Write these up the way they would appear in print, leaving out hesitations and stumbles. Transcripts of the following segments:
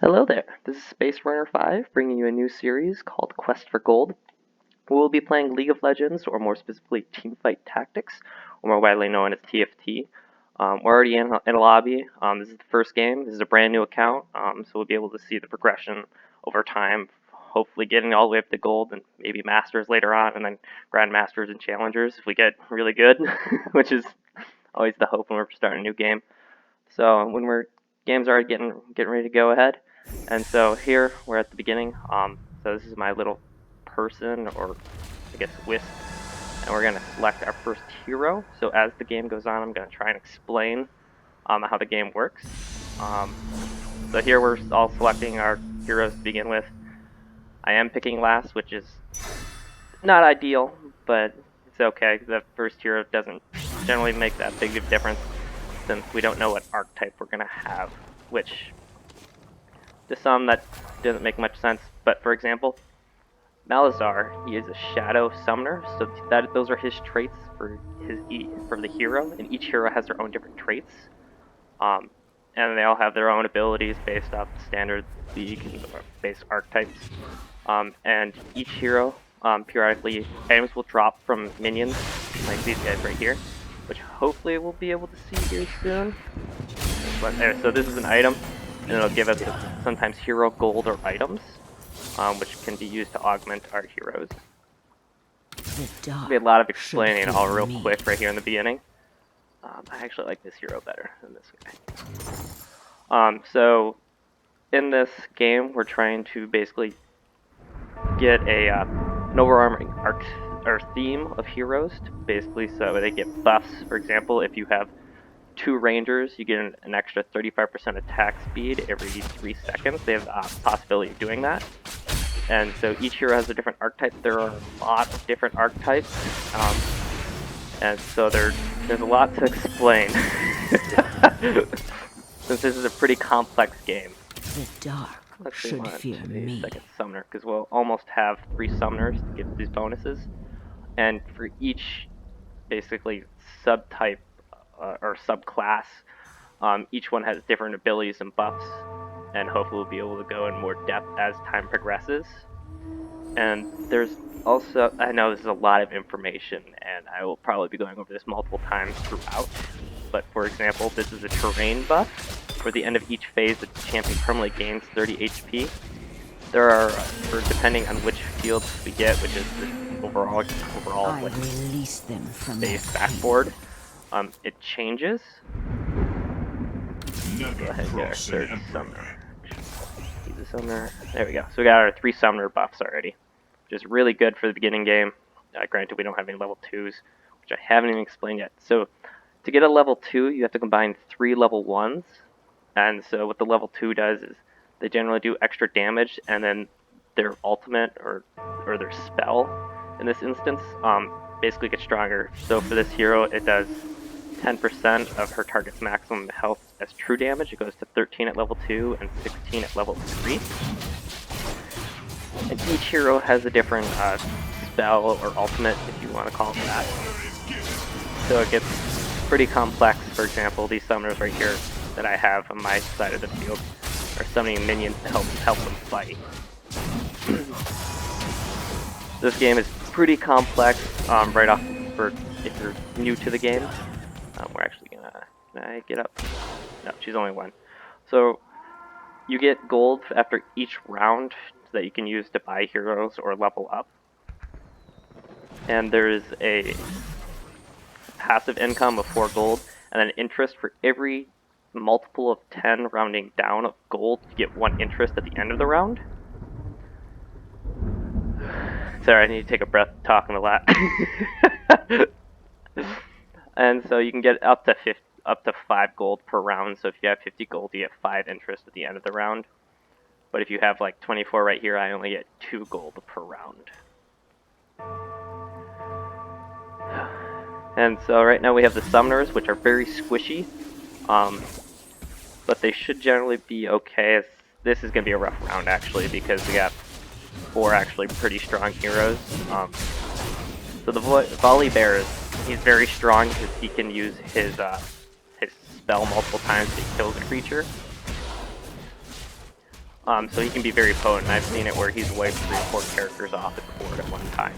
Hello there, this is Space Runner 5 bringing you a new series called Quest for Gold. We will be playing League of Legends, or more specifically Teamfight Tactics, or more widely known as TFT. We're already in a lobby. This is the first game. This is a brand new account, so we'll be able to see the progression over time, hopefully getting all the way up to Gold and maybe Masters later on, and then Grandmasters and Challengers if we get really good, which is always the hope when we're starting a new game. So when games are getting ready to go ahead. And so here we're at the beginning. So this is my little person, or I guess wisp, and we're gonna select our first hero. So as the game goes on, I'm gonna try and explain how the game works. So here we're all selecting our heroes to begin with. I am picking last, which is not ideal, but it's okay. The first hero doesn't generally make that big of a difference, since we don't know what archetype we're gonna have, which to some that doesn't make much sense. But for example, Malazar, he is a shadow summoner, so those are his traits for the hero, and each hero has their own different traits, and they all have their own abilities based off the standard League and base archetypes. And each hero, periodically, items will drop from minions, like these guys right here, which hopefully we'll be able to see here soon. But there, so this is an item, and it'll give us sometimes hero gold or items, which can be used to augment our heroes. There'll be a lot of explaining all real quick right here in the beginning. I actually like this hero better than this guy. So in this game, we're trying to basically get an overarching arc or theme of heroes, basically, so they get buffs. For example, if you have 2 rangers, you get an extra 35% attack speed every 3 seconds. They have the possibility of doing that. And so each hero has a different archetype. There are a lot of different archetypes. And so there's a lot to explain. Since this is a pretty complex game. The dark should fear me. Second summoner, because we'll almost have 3 summoners to get these bonuses. And for each, basically, subtype or subclass, each one has different abilities and buffs, and hopefully we'll be able to go in more depth as time progresses. And there's also, I know this is a lot of information, and I will probably be going over this multiple times throughout, but for example, this is a terrain buff. For the end of each phase, the champion permanently gains 30 HP. There are, depending on which fields we get, which is the overall like, release them from base backboard, it changes. Go ahead, get our third summoner. He's a summoner. There we go. So we got our 3 summoner buffs already, which is really good for the beginning game. Granted, we don't have any level 2s, which I haven't even explained yet. So to get a level 2, you have to combine 3 level 1s. And so what the level 2 does is they generally do extra damage, and then their ultimate or their spell in this instance basically gets stronger. So for this hero, it does 10% of her target's maximum health as true damage. It goes to 13 at level 2 and 16 at level 3. And each hero has a different spell or ultimate, if you want to call it that. So it gets pretty complex. For example, these summoners right here that I have on my side of the field are summoning minions to help them fight. This game is pretty complex right off for if you're new to the game. We're actually gonna... Can I get up? No, she's only 1. So you get gold after each round that you can use to buy heroes or level up. And there is a passive income of 4 gold, and then interest for every multiple of 10 rounding down of gold. You get 1 interest at the end of the round. Sorry, I need to take a breath talking a lot. And so you can get up to 5 gold per round. So if you have 50 gold, you get 5 interest at the end of the round. But if you have like 24 right here, I only get 2 gold per round. And so right now we have the summoners, which are very squishy, but they should generally be okay. This is going to be a rough round actually, because we got 4 actually pretty strong heroes. So the Volley Bear he's very strong because he can use his spell multiple times to kill the creature. So he can be very potent. I've seen it where he's wiped 3 or 4 characters off at the board at one time.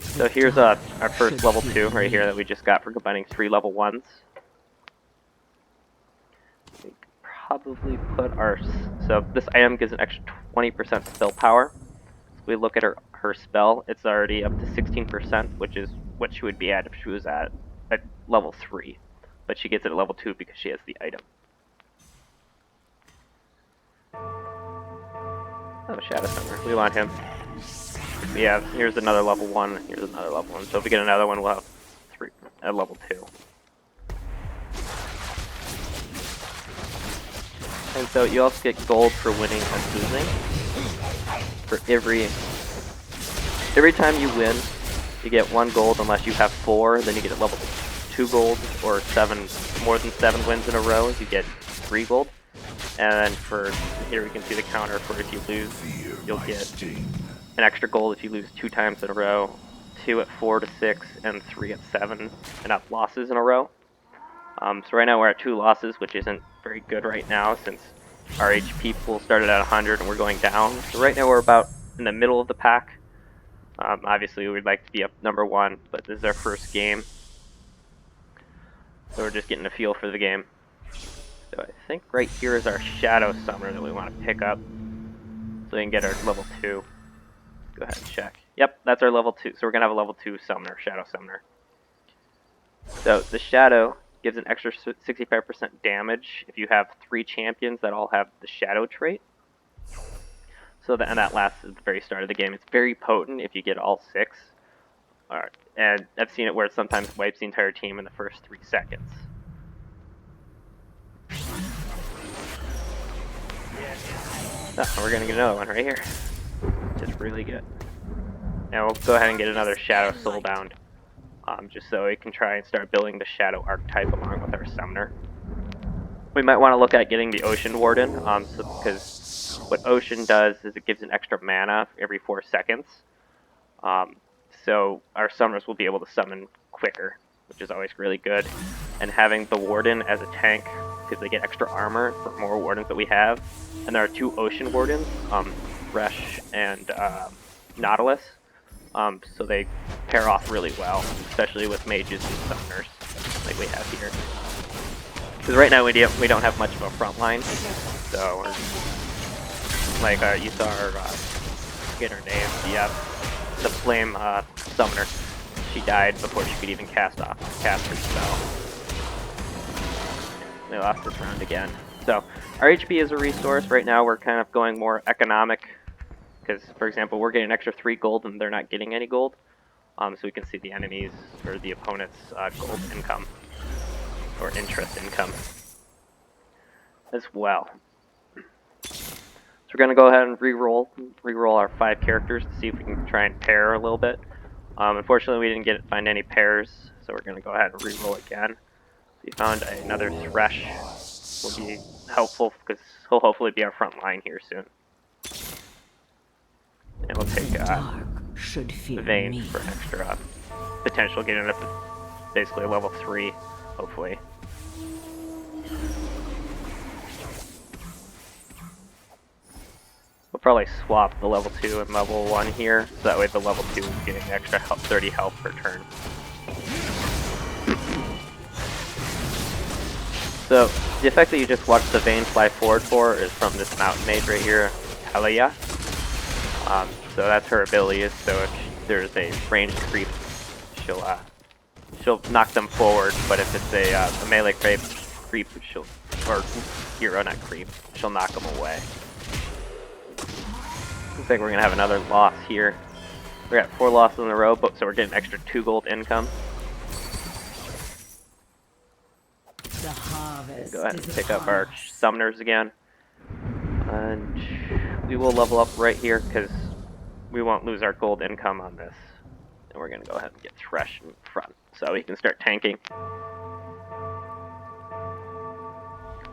So here's our first level 2 right here that we just got for combining 3 level 1s. We could probably put our... So this item gives an extra 20% spell power. So we look at her spell, it's already up to 16%, which is what she would be at if she was at level 3. But she gets it at level 2 because she has the item. Oh, Shadow Summoner. We want him. Yeah, here's another level 1, here's another level 1. So if we get another one, we'll have 3 at level 2. And so you also get gold for winning and losing. For every time you win, you get 1 gold unless you have 4, then you get a level 2 gold, or more than 7 wins in a row, you get 3 gold. And then for, here we can see the counter for if you lose, you'll get an extra gold if you lose 2 times in a row, 2 at 4 to 6, and 3 at 7 enough losses in a row. So right now we're at 2 losses, which isn't very good right now since our HP pool started at 100 and we're going down. So right now we're about in the middle of the pack. Obviously we'd like to be up number 1, but this is our first game. So we're just getting a feel for the game. So I think right here is our Shadow Summoner that we want to pick up. So we can get our level 2. Go ahead and check. Yep, that's our level 2. So we're going to have a level 2 Summoner, Shadow Summoner. So the Shadow gives an extra 65% damage if you have 3 champions that all have the Shadow trait. So and that lasts at the very start of the game. It's very potent if you get all 6. And I've seen it where it sometimes wipes the entire team in the first 3 seconds. Oh, we're going to get another one right here. Which is really good. And we'll go ahead and get another Shadow Soulbound. Just so we can try and start building the Shadow archetype along with our Summoner. We might want to look at getting the Ocean Warden, because what Ocean does is it gives an extra mana every 4 seconds. So our Summoners will be able to summon quicker, which is always really good. And having the Warden as a tank, because they get extra armor for more Wardens that we have. And there are 2 Ocean Wardens, Fresh and Nautilus. So they pair off really well, especially with mages and summoners, like we have here. Because right now we don't have much of a front line, so like you saw our get her name, the flame summoner. She died before she could even cast her spell. We lost this round again. So our HP is a resource. Right now we're kind of going more economic. Because, for example, we're getting an extra 3 gold and they're not getting any gold. So we can see the enemies, or the opponent's gold income, or interest income, as well. So we're going to go ahead and re-roll our 5 characters to see if we can try and pair a little bit. Unfortunately, we didn't find any pairs, so we're going to go ahead and re-roll again. We found another Thresh. Will be helpful, because he'll hopefully be our front line here soon. And we'll take Vayne for an extra potential, getting up to basically level 3, hopefully. We'll probably swap the level 2 and level 1 here, so that way the level 2 is getting extra 30 health per turn. So, the effect that you just watched the Vayne fly forward for is from this mountain mage right here, Talia. So that's her ability, so if there's a ranged creep, she'll knock them forward, but if it's a melee creep, or hero, not creep, she'll knock them away. Looks like we're going to have another loss here. We're at 4 losses in a row, so we're getting extra 2 gold income. Go ahead and pick up our summoners again. And we will level up right here, because we won't lose our gold income on this. And we're going to go ahead and get Thresh in front, so we can start tanking.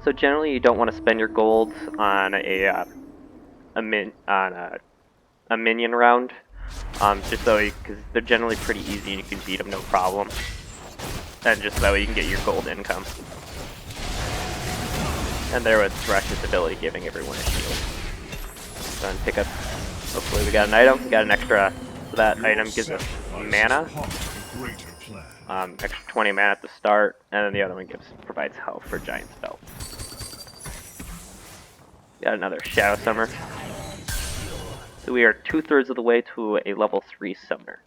So generally you don't want to spend your gold on a minion round, just so because they're generally pretty easy and you can beat them no problem. And just that way you can get your gold income. And there was Thresh's ability giving everyone a shield. Go and pick up. Hopefully we got an item. We got an extra. So that item gives us mana. Extra 20 mana at the start, and then the other one provides health for Giant Spell. Got another Shadow Summer. So we are 2/3 of the way to a level 3 Summoner.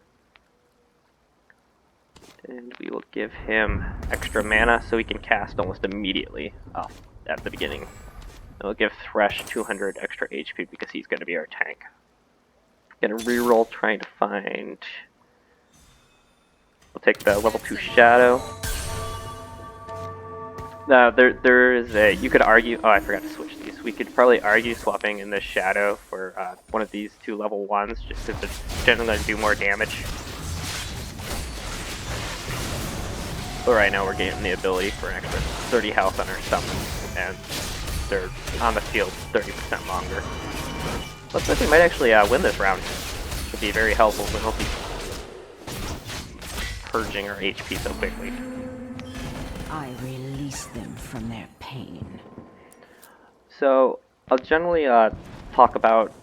And we will give him extra mana so he can cast almost immediately off at the beginning. And we'll give Thresh 200 extra HP because he's going to be our tank. Gonna reroll trying to find... We'll take the level 2 Shadow. Now, there is a... You could argue... Oh, I forgot to switch these. We could probably argue swapping in the Shadow for one of these 2 level 1s, just because it's generally going to do more damage. But right now we're getting the ability for an extra 30 health on our summons, and they're on the field 30% longer. Looks like we might actually win this round. Should be very helpful, but we'll be purging our HP so quickly. I release them from their pain. So I'll generally talk about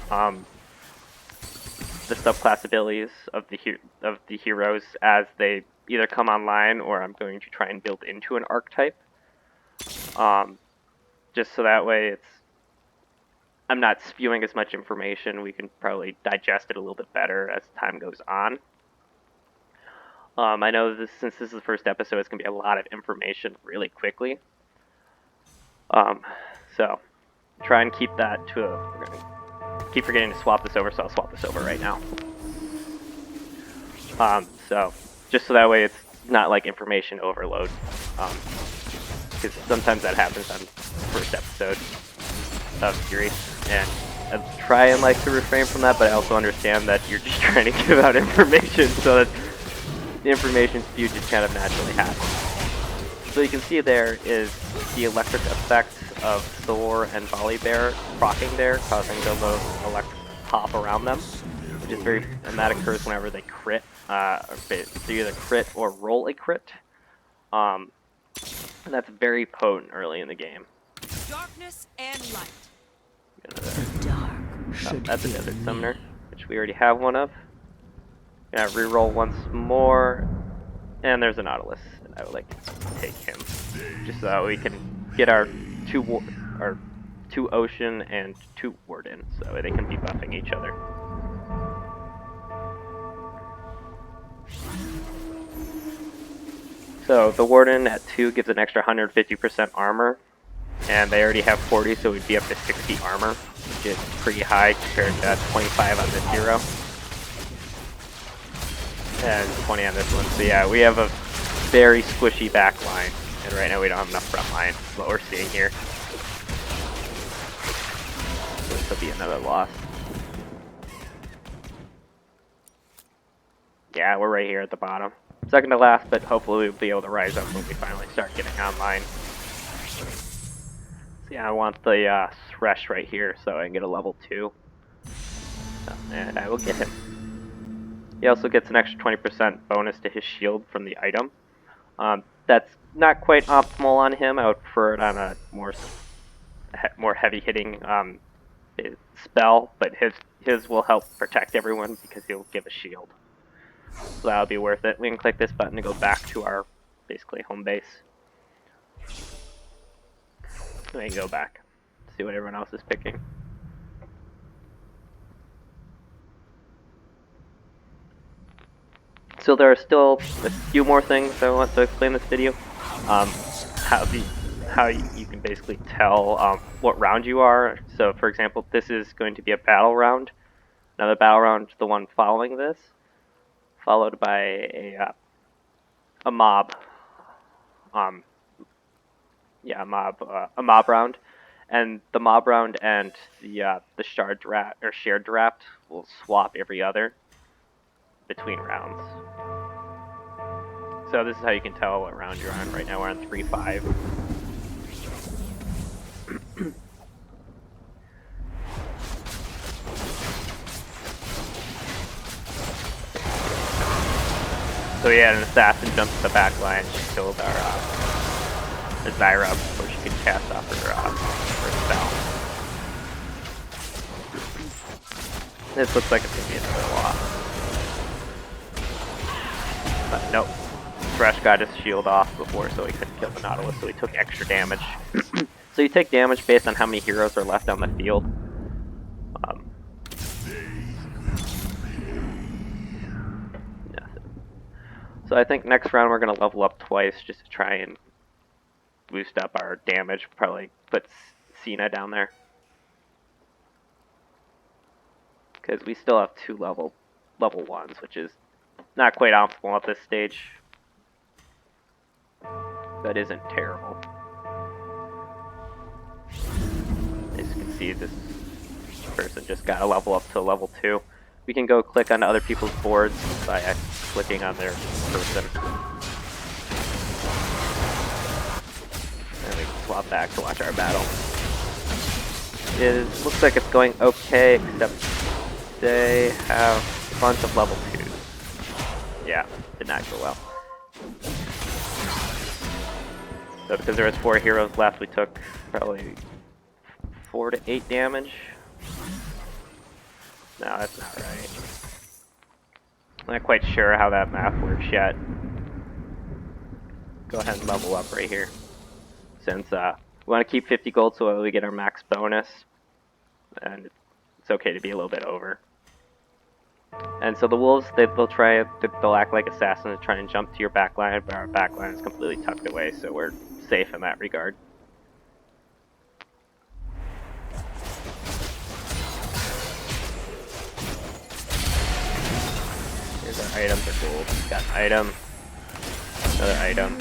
the subclass abilities of the heroes as they either come online, or I'm going to try and build into an archetype. Just so that way I'm not spewing as much information. We can probably digest it a little bit better as time goes on. I know since this is the first episode, it's going to be a lot of information really quickly. So try and keep that to a... We're going to keep forgetting to swap this over, so I'll swap this over right now. So just so that way it's not like information overload. Because sometimes that happens on the first episode of series, and I try and like to refrain from that, but I also understand that you're just trying to give out information so that the information spew just kind of naturally happens. So you can see there is the electric effect of Thor and Volibear proccing there, causing the little electric pop around them, which is very, and that occurs whenever they crit, they either crit or roll a crit. And that's very potent early in the game. Darkness and light. The dark That's a Desert Summoner, which we already have one of. Gonna reroll once more, and there's a Nautilus, and I would like to take him, just so that we can get our two Ocean and 2 Warden, so that way they can be buffing each other. So the Warden at 2 gives an extra 150% armor, and they already have 40, so we'd be up to 60 armor, which is pretty high compared to 25 on this hero. And 20 on this one. So yeah, we have a very squishy back line, and right now we don't have enough front line. That's what we're seeing here. So this will be another loss. Yeah, we're right here at the bottom. Second to last, but hopefully we'll be able to rise up when we finally start getting online. So yeah, I want the Thresh right here so I can get a level 2. And I will get him. He also gets an extra 20% bonus to his shield from the item. That's not quite optimal on him. I would prefer it on a more heavy-hitting spell, but his will help protect everyone because he'll give a shield. So that'll be worth it. We can click this button to go back to our, basically, home base. We can go back, see what everyone else is picking. So there are still a few more things I want to explain in this video. How you can basically tell what round you are. So for example, this is going to be a battle round. Another battle round, the one following this, followed by a mob. A mob round, and the mob round and the shard draft or shared draft will swap every other between rounds. So this is how you can tell what round you're on. Right now we're on 3-5. So we had an assassin jump to the back line. She killed our Zyra before she can cast off her spell. This looks like it's gonna be another loss. But nope. Thresh got his shield off before, so he couldn't kill the Nautilus, so he took extra damage. So you take damage based on how many heroes are left on the field. So I think next round we're going to level up twice just to try and boost up our damage. Probably put Cena down there. Because we still have 2 level 1s, which is not quite optimal at this stage. But isn't terrible. As you can see, this person just got a level up to level 2. We can go click on other people's boards by clicking on their person. And we can swap back to watch our battle. It looks like it's going okay, except they have a bunch of level 2s. Yeah, did not go well. So because there was 4 heroes left, we took probably 4 to 8 damage. No, that's not right. I'm not quite sure how that math works yet. Go ahead and level up right here. Since we want to keep 50 gold so we get our max bonus. And it's okay to be a little bit over. And so the wolves, they'll act like assassins and try and jump to your backline, but our backline is completely tucked away, so we're safe in that regard. Here's our items, our gold. Got an item, another item,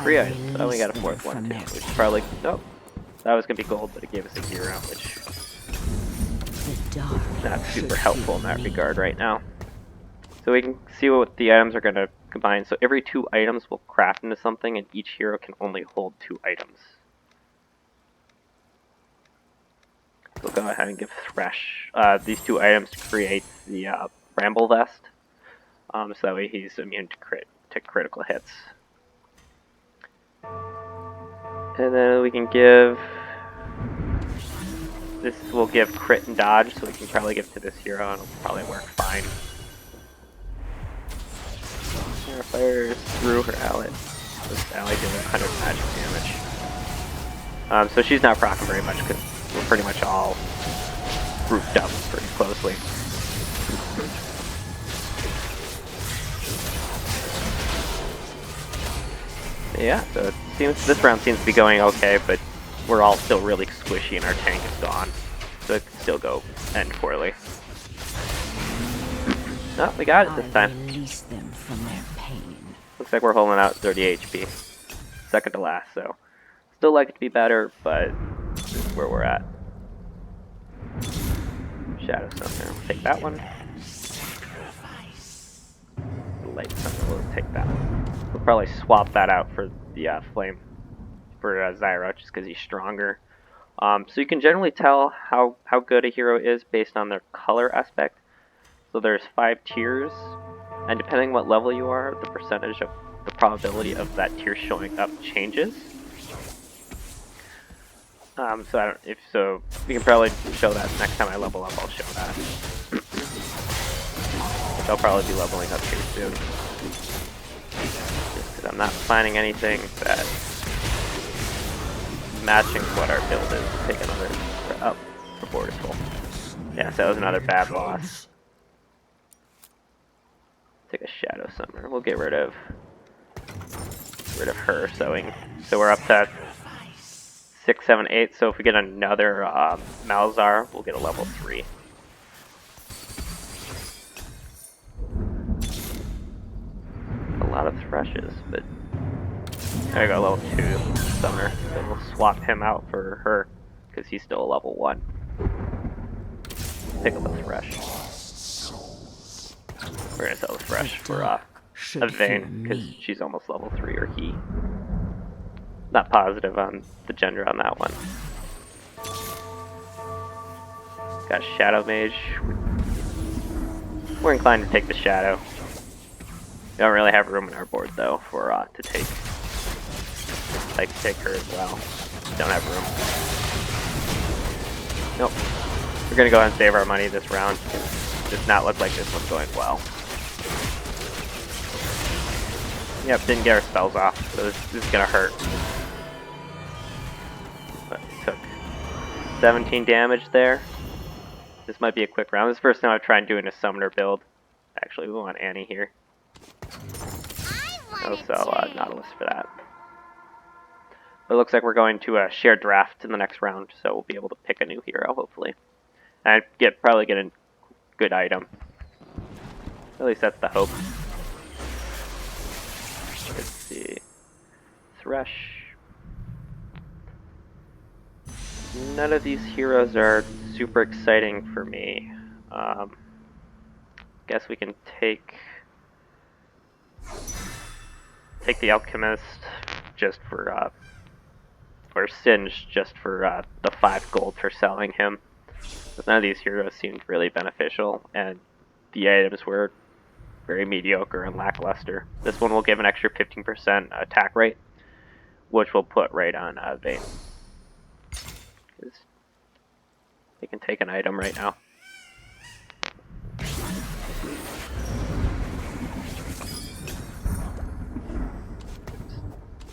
3 items. Oh, we got a 4th one too, which is probably, nope. That was gonna be gold, but it gave us a hero, which not super helpful in that regard right now. So we can see what the items are gonna combine. So every 2 items will craft into something, and each hero can only hold 2 items. We'll go ahead and give Thresh these 2 items to create the Bramble Vest, so that way he's immune to critical hits. And then we can give this will give crit and dodge, so we can probably give it to this hero, and it'll probably work fine. Air fires through her ally. This ally doing 100 magic damage. So she's not proccing very much because we're pretty much all grouped up pretty closely. Yeah, so it seems this round seems to be going okay, but we're all still really squishy and our tank is gone, so it could still go end poorly. Oh, we got it this time. Release them from their pain. Looks like we're holding out 30 HP. Second to last, so still like it to be better, but this is where we're at. Shadow Summoner, we'll take that one. Light Summoner, we'll take that one. We'll probably swap that out for the Flame, for Zyra, just because he's stronger. So you can generally tell how good a hero is based on their color aspect. So there's 5 tiers, and depending what level you are, the percentage of the probability of that tier showing up changes. So we can probably show that next time I level up. I'll show that. I'll probably be leveling up here soon, just because I'm not finding anything that matching what our build is. Take another up. The board is full. Yeah, so that was another bad loss. Take a Shadow Summoner. We'll get rid of her. So we're up to 6, 7, 8. So if we get another Malzar, we'll get a level 3. A lot of Threshes, but I got a level 2 Summoner. So we'll swap him out for her because he's still a level 1. Pick up a Thresh. We're gonna sell the Thresh for a Vayne because she's almost level 3, or he. Not positive on the gender on that one. Got Shadow Mage. We're inclined to take the Shadow. We don't really have room in our board though for to take like to take her as well. Don't have room. Nope. We're gonna go ahead and save our money this round. Does not look like this one's going well. Yep, didn't get our spells off, so this is gonna hurt. But took 17 damage there. This might be a quick round. This is the first time I've tried doing a summoner build. Actually, we want Annie here. Also, Nautilus for that. But it looks like we're going to a shared draft in the next round, so we'll be able to pick a new hero, hopefully. And probably get a good item. At least that's the hope. Let's see. Thresh. None of these heroes are super exciting for me. Guess we can take the Alchemist just for or Singe just for the 5 gold for selling him. But none of these heroes seemed really beneficial, and the items were very mediocre and lackluster. This one will give an extra 15% attack rate, which we'll put right on Vayne. They can take an item right now.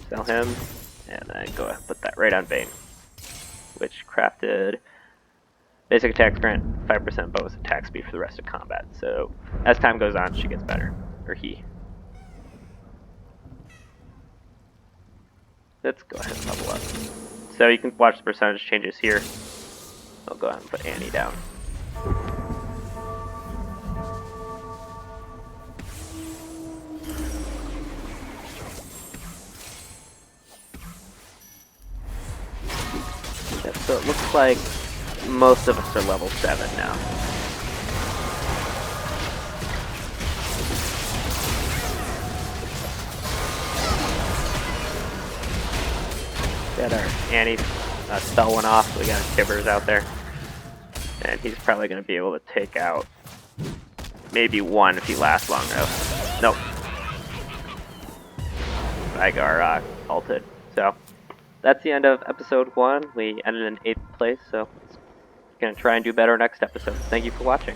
Sell him, and then go ahead and put that right on Vayne, which crafted basic attacks grant 5% bonus attack speed for the rest of combat. So as time goes on, she gets better, or he. Let's go ahead and level up. So you can watch the percentage changes here. I'll go ahead and put Annie down. Yep, so it looks like most of us are level 7 now. Got our Annie spell one off, so we got Tibbers out there. And he's probably going to be able to take out maybe one if he lasts long enough. Nope. Rygar ulted. So that's the end of episode 1. We ended in 8th place, so going to try and do better next episode. Thank you for watching.